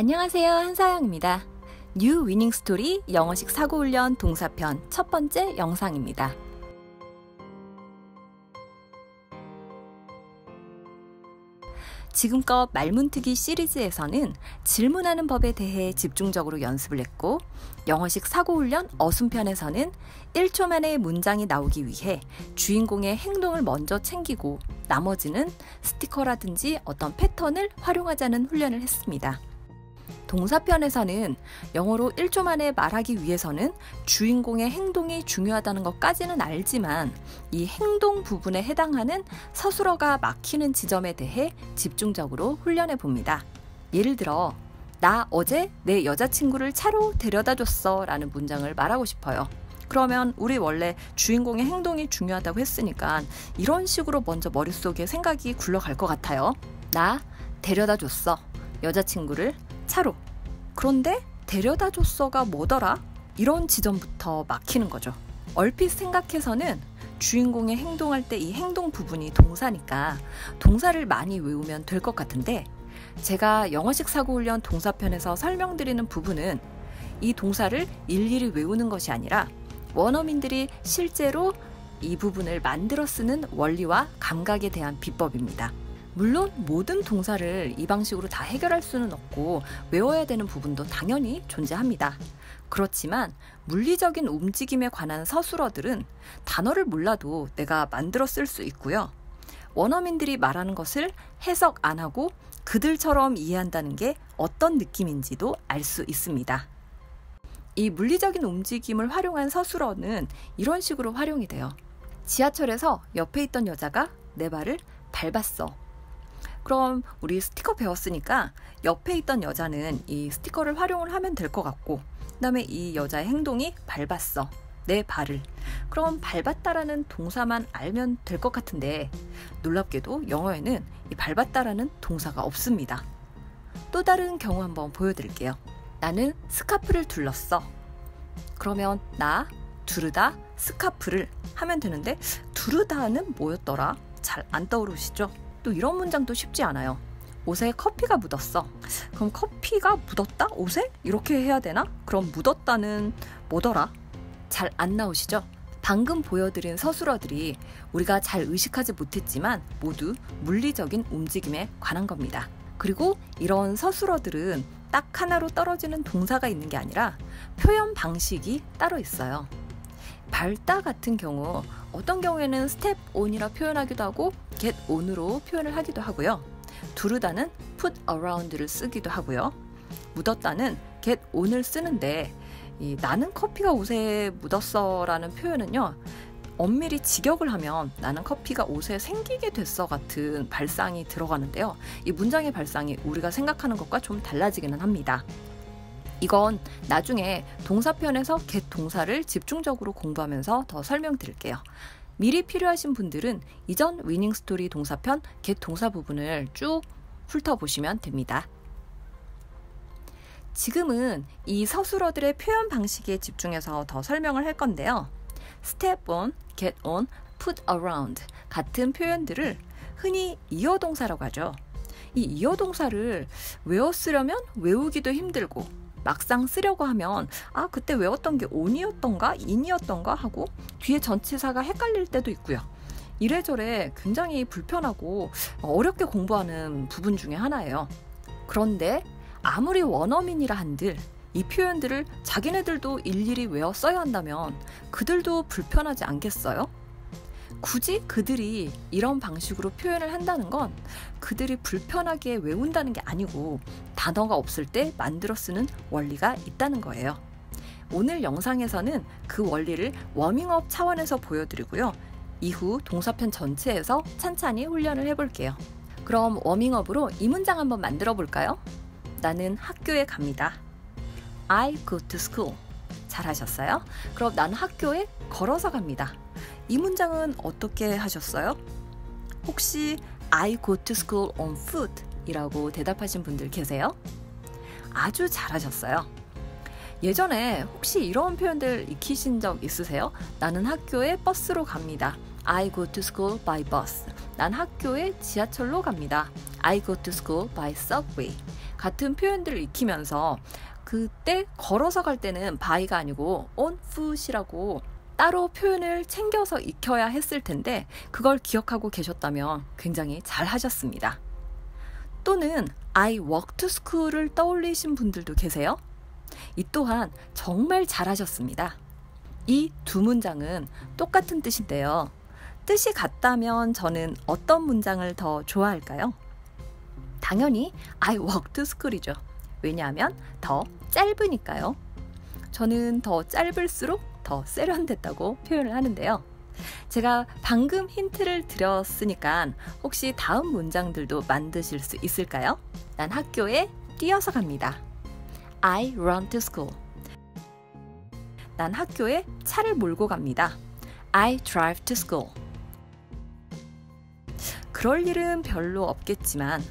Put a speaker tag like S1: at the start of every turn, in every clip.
S1: 안녕하세요, 한사영입니다. 뉴 위닝 스토리 영어식 사고훈련 동사편 첫 번째 영상입니다. 지금껏 말문트기 시리즈에서는 질문하는 법에 대해 집중적으로 연습을 했고, 영어식 사고훈련 어순편에서는 1초 만에 문장이 나오기 위해 주인공의 행동을 먼저 챙기고 나머지는 스티커라든지 어떤 패턴을 활용하자는 훈련을 했습니다. 동사편에서는 영어로 1초 만에 말하기 위해서는 주인공의 행동이 중요하다는 것까지는 알지만 이 행동 부분에 해당하는 서술어가 막히는 지점에 대해 집중적으로 훈련해 봅니다. 예를 들어, 나 어제 내 여자친구를 차로 데려다 줬어 라는 문장을 말하고 싶어요. 그러면 우리 원래 주인공의 행동이 중요하다고 했으니까 이런 식으로 먼저 머릿속에 생각이 굴러갈 것 같아요. 나 데려다 줬어. 여자친구를 차로. 그런데 데려다 줬어가 뭐더라? 이런 지점부터 막히는 거죠. 얼핏 생각해서는 주인공의 행동할 때 이 행동 부분이 동사니까 동사를 많이 외우면 될 것 같은데, 제가 영어식 사고훈련 동사편에서 설명드리는 부분은 이 동사를 일일이 외우는 것이 아니라 원어민들이 실제로 이 부분을 만들어 쓰는 원리와 감각에 대한 비법입니다. 물론 모든 동사를 이 방식으로 다 해결할 수는 없고 외워야 되는 부분도 당연히 존재합니다. 그렇지만 물리적인 움직임에 관한 서술어들은 단어를 몰라도 내가 만들어 쓸 수 있고요. 원어민들이 말하는 것을 해석 안 하고 그들처럼 이해한다는 게 어떤 느낌인지도 알 수 있습니다. 이 물리적인 움직임을 활용한 서술어는 이런 식으로 활용이 돼요. 지하철에서 옆에 있던 여자가 내 발을 밟았어. 그럼 우리 스티커 배웠으니까 옆에 있던 여자는 이 스티커를 활용을 하면 될 것 같고, 그 다음에 이 여자의 행동이 밟았어. 내 발을. 그럼 밟았다라는 동사만 알면 될 것 같은데, 놀랍게도 영어에는 이 밟았다라는 동사가 없습니다. 또 다른 경우 한번 보여드릴게요. 나는 스카프를 둘렀어. 그러면 나, 두르다, 스카프를 하면 되는데 두르다는 뭐였더라? 잘 안 떠오르시죠? 또 이런 문장도 쉽지 않아요. 옷에 커피가 묻었어. 그럼 커피가 묻었다? 옷에? 이렇게 해야 되나? 그럼 묻었다는 뭐더라? 잘 안 나오시죠? 방금 보여드린 서술어들이 우리가 잘 의식하지 못했지만 모두 물리적인 움직임에 관한 겁니다. 그리고 이런 서술어들은 딱 하나로 떨어지는 동사가 있는 게 아니라 표현 방식이 따로 있어요. 밟다 같은 경우 어떤 경우에는 step on이라 표현하기도 하고 get on으로 표현을 하기도 하고요. 두르다는 put around를 쓰기도 하고요. 묻었다는 get on을 쓰는데, 이 나는 커피가 옷에 묻었어 라는 표현은요, 엄밀히 직역을 하면 나는 커피가 옷에 생기게 됐어 같은 발상이 들어가는데요. 이 문장의 발상이 우리가 생각하는 것과 좀 달라지기는 합니다. 이건 나중에 동사편에서 get 동사를 집중적으로 공부하면서 더 설명드릴게요. 미리 필요하신 분들은 이전 위닝 스토리 동사편 get 동사 부분을 쭉 훑어보시면 됩니다. 지금은 이 서술어들의 표현 방식에 집중해서 더 설명을 할 건데요. step on, get on, put around 같은 표현들을 흔히 이어동사라고 하죠. 이 이어동사를 외웠으려면 외우기도 힘들고, 막상 쓰려고 하면 그때 외웠던 게 on이었던가 in이었던가 하고 뒤에 전치사가 헷갈릴 때도 있고요. 이래저래 굉장히 불편하고 어렵게 공부하는 부분 중에 하나예요. 그런데 아무리 원어민이라 한들 이 표현들을 자기네들도 일일이 외워 써야 한다면 그들도 불편하지 않겠어요? 굳이 그들이 이런 방식으로 표현을 한다는 건 그들이 불편하게 외운다는 게 아니고 단어가 없을 때 만들어 쓰는 원리가 있다는 거예요. 오늘 영상에서는 그 원리를 워밍업 차원에서 보여드리고요. 이후 동사편 전체에서 찬찬히 훈련을 해볼게요. 그럼 워밍업으로 이 문장 한번 만들어 볼까요? 나는 학교에 갑니다. I go to school. 잘하셨어요? 그럼 나는 학교에 걸어서 갑니다. 이 문장은 어떻게 하셨어요? 혹시 I go to school on foot 이라고 대답하신 분들 계세요? 아주 잘하셨어요. 예전에 혹시 이런 표현들 익히신 적 있으세요? 나는 학교에 버스로 갑니다. I go to school by bus. 난 학교에 지하철로 갑니다. I go to school by subway. 같은 표현들을 익히면서 그때 걸어서 갈 때는 by가 아니고 on foot이라고 따로 표현을 챙겨서 익혀야 했을 텐데 그걸 기억하고 계셨다면 굉장히 잘 하셨습니다. 또는 I walk to school을 떠올리신 분들도 계세요? 이 또한 정말 잘하셨습니다. 이 두 문장은 똑같은 뜻인데요. 뜻이 같다면 저는 어떤 문장을 더 좋아할까요? 당연히 I walk to school이죠. 왜냐하면 더 짧으니까요. 저는 더 짧을수록 더 세련됐다고 표현을 하는데요. 제가 방금 힌트를 드렸으니까 혹시 다음 문장들도 만드실 수 있을까요? 난 학교에 뛰어서 갑니다. I run to school. 난 학교에 차를 몰고 갑니다. I drive to school. 그럴 일은 별로 없겠지만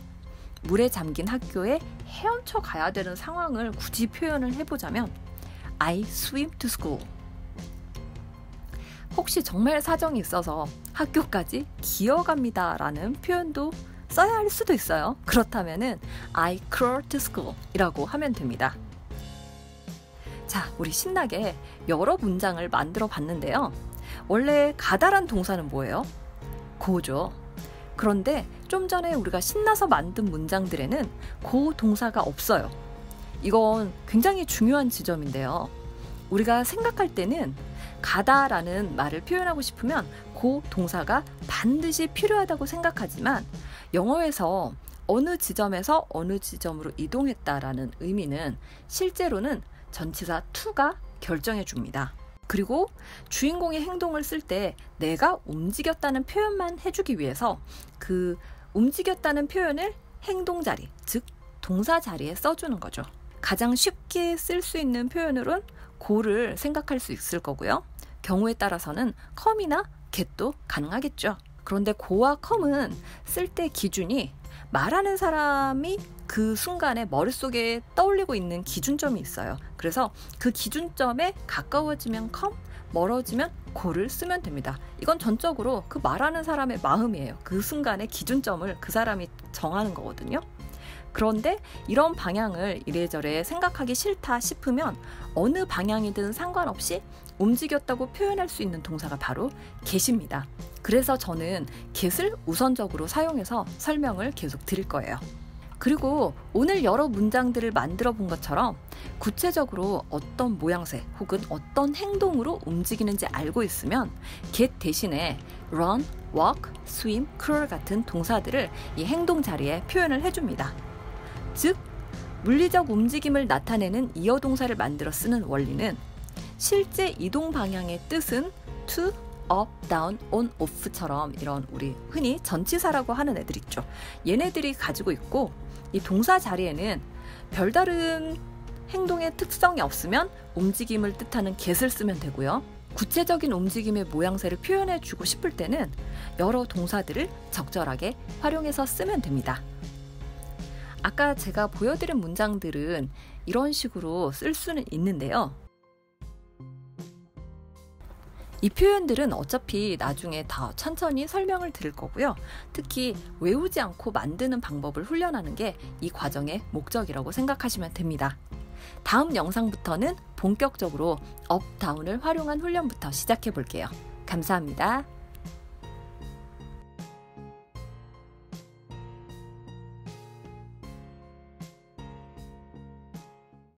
S1: 물에 잠긴 학교에 헤엄쳐 가야 되는 상황을 굳이 표현을 해보자면 I swim to school. 혹시 정말 사정이 있어서 학교까지 기어갑니다 라는 표현도 써야 할 수도 있어요. 그렇다면은 I crawl to school 이라고 하면 됩니다. 자, 우리 신나게 여러 문장을 만들어 봤는데요. 원래 가다란 동사는 뭐예요? go죠. 그런데 좀 전에 우리가 신나서 만든 문장들에는 go 동사가 없어요. 이건 굉장히 중요한 지점인데요. 우리가 생각할 때는 가다라는 말을 표현하고 싶으면 go 동사가 반드시 필요하다고 생각하지만 영어에서 어느 지점에서 어느 지점으로 이동했다라는 의미는 실제로는 전치사 to가 결정해 줍니다. 그리고 주인공의 행동을 쓸 때 내가 움직였다는 표현만 해주기 위해서 그 움직였다는 표현을 행동 자리, 즉 동사 자리에 써주는 거죠. 가장 쉽게 쓸 수 있는 표현으로는 go를 생각할 수 있을 거고요. 경우에 따라서는 come이나 get도 가능하겠죠. 그런데 go와 come은 쓸 때 기준이 말하는 사람이 그 순간에 머릿속에 떠올리고 있는 기준점이 있어요. 그래서 그 기준점에 가까워지면 come, 멀어지면 go를 쓰면 됩니다. 이건 전적으로 그 말하는 사람의 마음이에요. 그 순간의 기준점을 그 사람이 정하는 거거든요. 그런데 이런 방향을 이래저래 생각하기 싫다 싶으면 어느 방향이든 상관없이 움직였다고 표현할 수 있는 동사가 바로 get입니다. 그래서 저는 get을 우선적으로 사용해서 설명을 계속 드릴 거예요. 그리고 오늘 여러 문장들을 만들어 본 것처럼 구체적으로 어떤 모양새 혹은 어떤 행동으로 움직이는지 알고 있으면 get 대신에 run, walk, swim, crawl 같은 동사들을 이 행동 자리에 표현을 해줍니다. 즉, 물리적 움직임을 나타내는 이어 동사를 만들어 쓰는 원리는 실제 이동 방향의 뜻은 to, up, down, on, off처럼 이런 우리 흔히 전치사라고 하는 애들 있죠. 얘네들이 가지고 있고 이 동사 자리에는 별다른 행동의 특성이 없으면 움직임을 뜻하는 get을 쓰면 되고요. 구체적인 움직임의 모양새를 표현해주고 싶을 때는 여러 동사들을 적절하게 활용해서 쓰면 됩니다. 아까 제가 보여드린 문장들은 이런 식으로 쓸 수는 있는데요. 이 표현들은 어차피 나중에 다 천천히 설명을 드릴 거고요. 특히 외우지 않고 만드는 방법을 훈련하는 게 이 과정의 목적이라고 생각하시면 됩니다. 다음 영상부터는 본격적으로 업, 다운을 활용한 훈련부터 시작해 볼게요. 감사합니다.